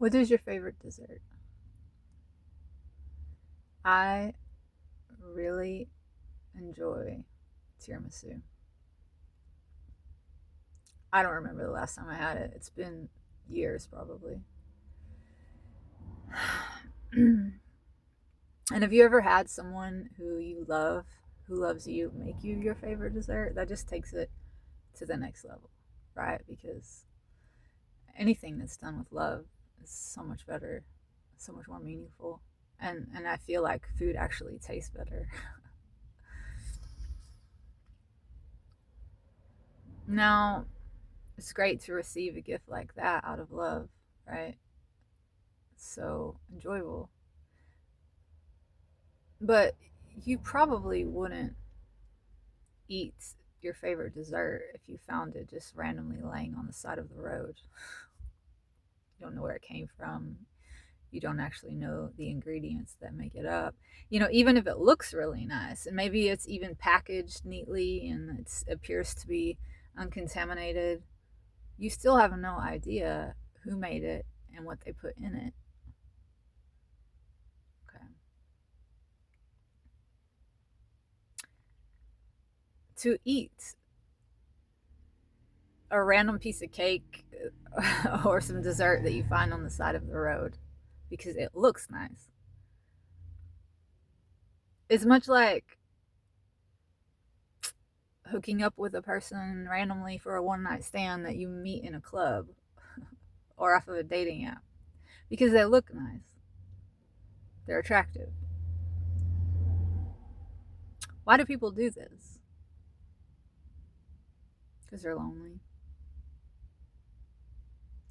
What is your favorite dessert? I really enjoy tiramisu. I don't remember the last time I had it. It's been years, probably. And have you ever had someone who you love, who loves you, make you your favorite dessert? That just takes it to the next level, right? Because anything that's done with love is so much better, so much more meaningful. And I feel like food actually tastes better. Now, it's great to receive a gift like that out of love, right? It's so enjoyable. But you probably wouldn't eat your favorite dessert if you found it just randomly laying on the side of the road. You don't know where it came from. You don't actually know the ingredients that make it up. Even if it looks really nice and maybe it's even packaged neatly and it appears to be uncontaminated, you still have no idea who made it and what they put in it. Okay. To eat a random piece of cake or some dessert that you find on the side of the road because it looks nice. It's much like hooking up with a person randomly for a one night stand that you meet in a club or off of a dating app because they look nice. They're attractive. Why do people do this? Because they're lonely,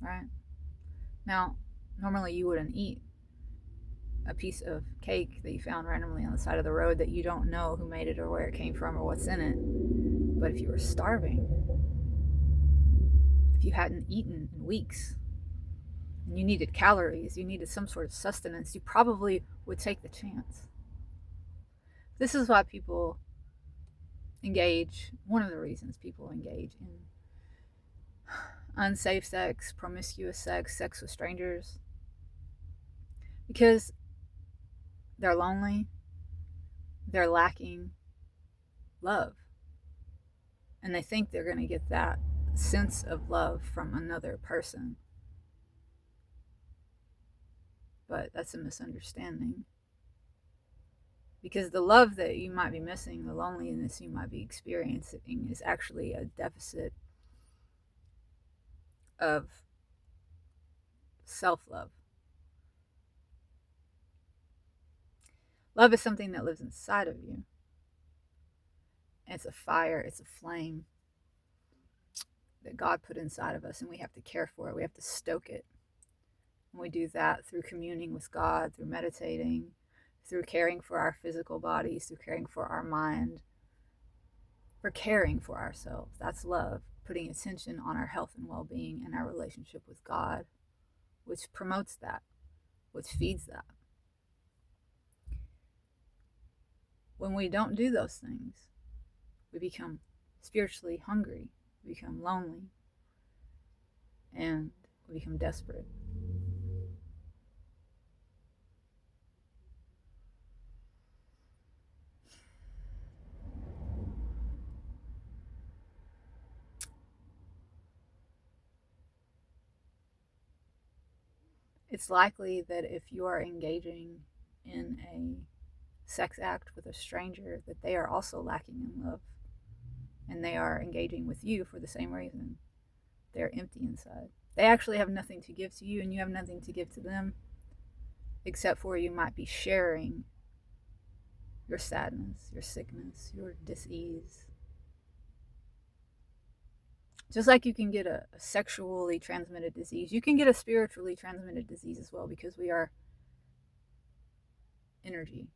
right? Now, normally you wouldn't eat a piece of cake that you found randomly on the side of the road that you don't know who made it or where it came from or what's in it. But if you were starving, if you hadn't eaten in weeks, and you needed calories, you needed some sort of sustenance, you probably would take the chance. This is why people engage, one of the reasons people engage in unsafe sex, promiscuous sex, sex with strangers, because they're lonely, they're lacking love, and they think they're going to get that sense of love from another person. But that's a misunderstanding. Because the love that you might be missing, the loneliness you might be experiencing, is actually a deficit of self love. Love is something that lives inside of you. It's a fire, it's a flame that God put inside of us, and we have to care for it. We have to stoke it. And we do that through communing with God, through meditating, through caring for our physical bodies, through caring for our mind, for caring for ourselves. That's love, putting attention on our health and well being and our relationship with God, which promotes that, which feeds that. When we don't do those things, we become spiritually hungry, we become lonely, and we become desperate. It's likely that if you are engaging in a sex act with a stranger, that they are also lacking in love and they are engaging with you for the same reason. They're empty inside. They actually have nothing to give to you, and you have nothing to give to them, except for you might be sharing your sadness, your sickness, your dis-ease. Just like you can get a sexually transmitted disease, you can get a spiritually transmitted disease as well, because we are energy.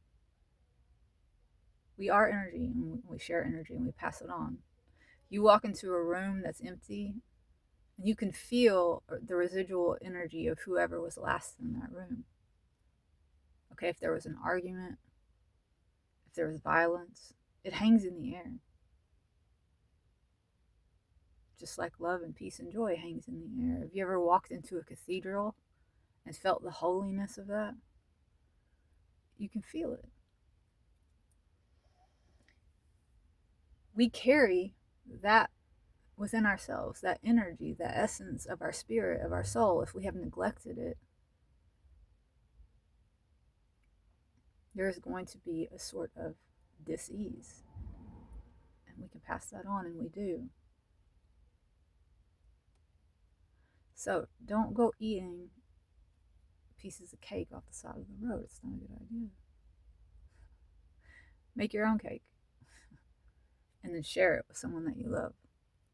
We are energy, and we share energy, and we pass it on. You walk into a room that's empty, and you can feel the residual energy of whoever was last in that room. Okay, if there was an argument, if there was violence, it hangs in the air. Just like love and peace and joy hangs in the air. Have you ever walked into a cathedral and felt the holiness of that, you can feel it. We carry that within ourselves, that energy, that essence of our spirit, of our soul. If we have neglected it, there is going to be a sort of dis-ease. And we can pass that on, and we do. So don't go eating pieces of cake off the side of the road. It's not a good idea. Make your own cake and then share it with someone that you love.